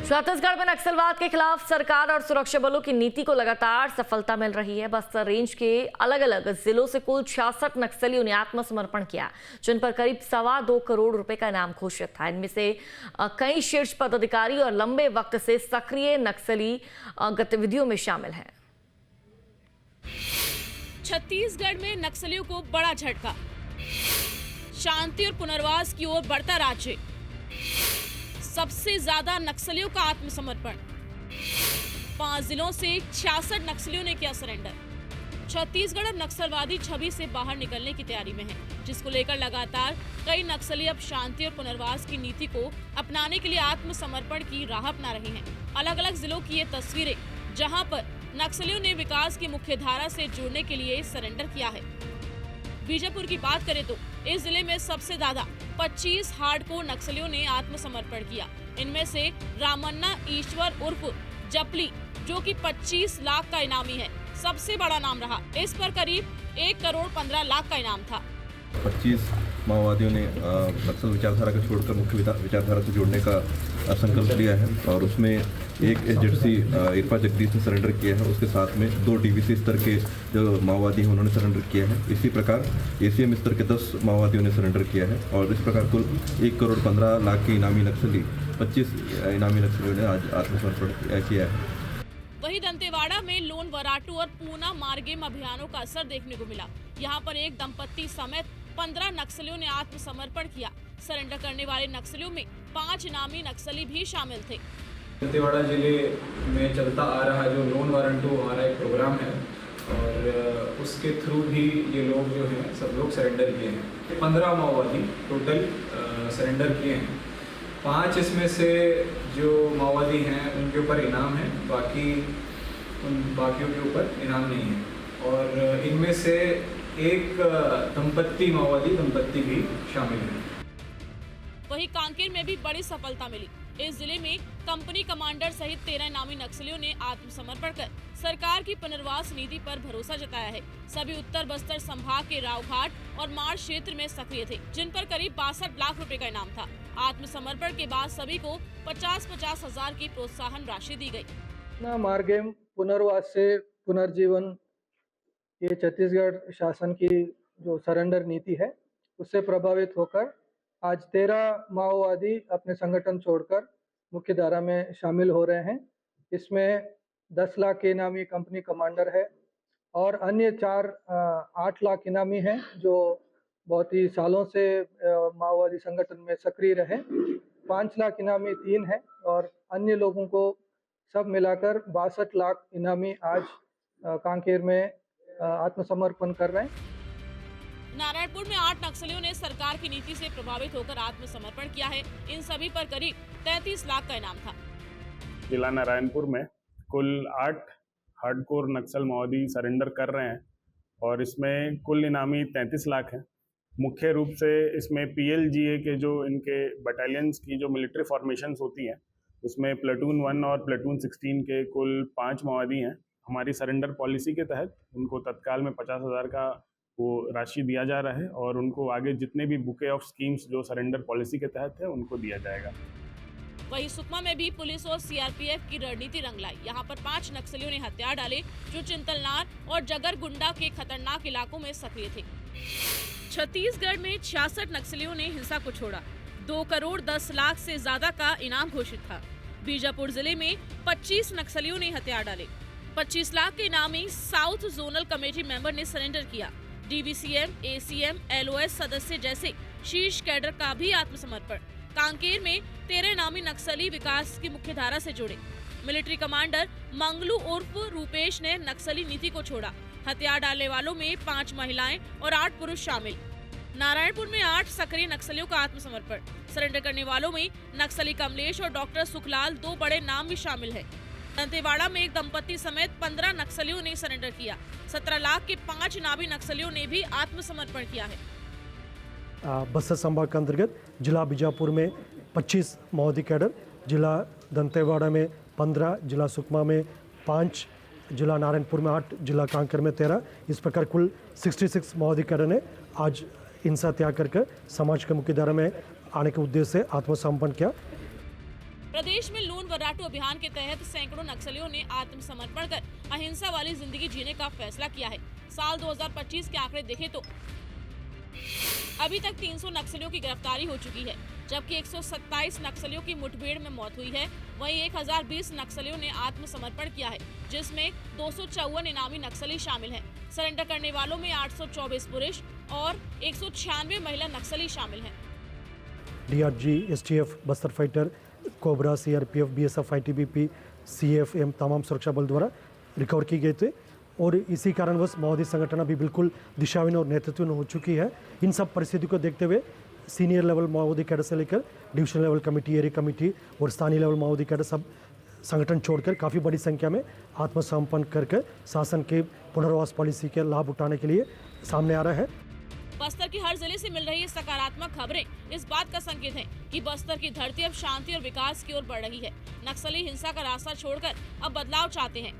छत्तीसगढ़ में नक्सलवाद के खिलाफ सरकार और सुरक्षा बलों की नीति को लगातार सफलता मिल रही है। बस्तर रेंज के अलग अलग जिलों से कुल 66 नक्सलियों ने आत्मसमर्पण किया, जिन पर करीब 2.25 करोड़ रुपए का इनाम घोषित था। इनमें से कई शीर्ष पदाधिकारी और लंबे वक्त से सक्रिय नक्सली गतिविधियों में शामिल हैं। छत्तीसगढ़ में नक्सलियों को बड़ा झटका, शांति और पुनर्वास की ओर बढ़ता राज्य, सबसे ज्यादा नक्सलियों का आत्मसमर्पण, 5 जिलों से 66 नक्सलियों ने किया सरेंडर। छत्तीसगढ़ अब नक्सलवादी छवि से बाहर निकलने की तैयारी में है, जिसको लेकर लगातार कई नक्सली अब शांति और पुनर्वास की नीति को अपनाने के लिए आत्मसमर्पण की राह अपना रहे हैं। अलग अलग जिलों की ये तस्वीरें, जहां पर नक्सलियों ने विकास की मुख्य धारा से जुड़ने के लिए सरेंडर किया है। बीजापुर की बात करें तो इस जिले में सबसे ज्यादा 25 हार्डकोर नक्सलियों ने आत्मसमर्पण किया। इनमें से रामन्ना ईश्वर उर्फ जपली, जो कि 25 लाख का इनामी है, सबसे बड़ा नाम रहा। इस पर करीब 1 करोड़ 15 लाख का इनाम था। 25 माओवादियों ने नक्सल विचारधारा को छोड़कर मुख्य विचारधारा से जोड़ने का संकल्प लिया है और उसमें एक एजेंसी इरफा जगदीश ने सरेंडर किया है। उसके साथ में 2 डीवीसी स्तर के जो माओवादी हैं उन्होंने सरेंडर किया है। इसी प्रकार एसीएम स्तर के 10 माओवादियों ने सरेंडर किया है और इस प्रकार कुल 1 करोड़ 15 लाख के इनामी नक्सली 25 इनामी नक्सलियों ने आज आत्मसमर्पण किया है। वहीं दंतेवाड़ा में लोन वराटू और पूना मार्गेम अभियानों का असर देखने को मिला। यहाँ पर एक दंपत्ति समेत 15 नक्सलियों ने आत्मसमर्पण किया। सरेंडर करने वाले नक्सलियों में 5 इनामी नक्सली भी शामिल थे। दंतेवाड़ा जिले में चलता आ रहा जो लोन वारंटू हमारा एक प्रोग्राम है और उसके थ्रू भी ये लोग जो हैं सब लोग सरेंडर किए हैं। 15 माओवादी टोटल सरेंडर किए हैं। 5 इसमें से जो माओवादी हैं उनके ऊपर इनाम है, उन बाकियों के ऊपर इनाम नहीं है और इनमें से एक माओवादी दंपत्ति भी शामिल है। वहीं कांकेर में भी बड़ी सफलता मिली। इस जिले में कंपनी कमांडर सहित 13 इनामी नक्सलियों ने आत्मसमर्पण कर सरकार की पुनर्वास नीति पर भरोसा जताया है। सभी उत्तर बस्तर संभाग के रावघाट और माड़ क्षेत्र में सक्रिय थे, जिन पर करीब 62 लाख रुपए का इनाम था। आत्मसमर्पण के बाद सभी को 50-50 हजार की प्रोत्साहन राशि दी गयी। मार्गेम पुनर्वास से पुनर्जीवन, ये छत्तीसगढ़ शासन की जो सरेंडर नीति है उससे प्रभावित होकर आज 13 माओवादी अपने संगठन छोड़कर मुख्य धारा में शामिल हो रहे हैं। इसमें 10 लाख के इनामी कंपनी कमांडर है और अन्य 8 लाख इनामी हैं जो बहुत ही सालों से माओवादी संगठन में सक्रिय रहे। 5 लाख इनामी 3 हैं और अन्य लोगों को सब मिलाकर 62 लाख इनामी आज कांकेर में आत्मसमर्पण कर रहे हैं। नारायणपुर में 8 नक्सलियों ने सरकार की नीति से प्रभावित होकर आत्मसमर्पण किया है। इन सभी पर करीब 33 लाख का इनाम था। जिला नारायणपुर में कुल 8 हार्डकोर नक्सल माओवादी सरेंडर कर रहे हैं और इसमें कुल इनामी 33 लाख है। मुख्य रूप से इसमें पीएलजीए के जो इनके बटालियंस की जो मिलिट्री फॉर्मेशंस होती हैं उसमें प्लेटून 1 और प्लेटून 16 के कुल 5 माओवादी हैं। हमारी सरेंडर पॉलिसी के तहत उनको तत्काल में 50,000 का वो राशि दिया जा रहा है और उनको आगे जितने भी बुके ऑफ स्कीम्स जो सरेंडर पॉलिसी के तहत है उनको दिया जाएगा। वहीं सुकमा में भी पुलिस और सीआरपीएफ की रणनीति रंग लाई। यहाँ पर 5 नक्सलियों ने हथियार डाले जो चिंतलनार और जगरगुंडा के खतरनाक इलाकों में सक्रिय थे। छत्तीसगढ़ में 66 नक्सलियों ने हिंसा को छोड़ा। 2 करोड़ 10 लाख से ज्यादा का इनाम घोषित था। बीजापुर जिले में 25 नक्सलियों ने हथियार डाले। 25 लाख के इनामी साउथ जोनल कमेटी मेंबर ने सरेंडर किया। डीवीसीएम, एसीएम, एलओएस सदस्य जैसे शीर्ष कैडर का भी आत्मसमर्पण। कांकेर में 13 इनामी नक्सली विकास की मुख्य धारा से जुड़े। मिलिट्री कमांडर मंगलू उर्फ रूपेश ने नक्सली नीति को छोड़ा। हथियार डालने वालों में 5 महिलाएं और 8 पुरुष शामिल। नारायणपुर में 8 सक्रिय नक्सलियों का आत्मसमर्पण। सरेंडर करने वालों में नक्सली कमलेश और डॉक्टर सुखलाल 2 बड़े नाम भी शामिल है। दंतेवाड़ा में एक दंपत्ति समेत 15 नक्सलियों ने सरेंडर किया। 17 लाख के 5 इनामी नक्सलियों ने भी आत्मसमर्पण किया है। बस्तर संभाग के अंतर्गत जिला बीजापुर में 25 माओवादी कैडर, जिला दंतेवाड़ा में 15, जिला सुकमा में 5, जिला नारायणपुर में 8, जिला कांकेर में 13, इस प्रकार कुल 66 माओवादी कैडर ने आज हिंसा त्याग कर समाज के मुख्य धारा में आने के उद्देश्य से आत्मसमर्पण किया। प्रदेश में लून वर्राटू अभियान के तहत सैकड़ों नक्सलियों ने आत्मसमर्पण कर अहिंसा वाली जिंदगी जीने का फैसला किया है। साल 2025 के आंकड़े देखें तो अभी तक 300 नक्सलियों की गिरफ्तारी हो चुकी है, जबकि 127 नक्सलियों की मुठभेड़ में मौत हुई है। वहीं 1020 नक्सलियों ने आत्मसमर्पण किया है, जिसमें 254 इनामी नक्सली शामिल हैं। सरेंडर करने वालों में 824 पुरुष और 196 महिला नक्सली शामिल हैं। DRG, STF, Bastar fighter, cobra, CRPF, BSF, ITBP, CFM तमाम सुरक्षा बल द्वारा रिकवर की गए थे और इसी कारणवश माओवादी संगठन अभी बिल्कुल दिशाहीन और नेतृत्वहीन हो चुकी है। इन सब परिस्थिति को देखते हुए सीनियर लेवल माओवादी कैडर से लेकर division level committee, area committee और स्थानीय लेवल माओवादी कैडर सब संगठन छोड़कर काफ़ी बड़ी संख्या में आत्मसमर्पण करके शासन के पुनर्वास पॉलिसी के लाभ उठाने के लिए सामने आ रहा है। बस्तर की हर जिले से मिल रही सकारात्मक खबरें इस बात का संकेत है कि बस्तर की धरती अब शांति और विकास की ओर बढ़ रही है। नक्सली हिंसा का रास्ता छोड़कर अब बदलाव चाहते हैं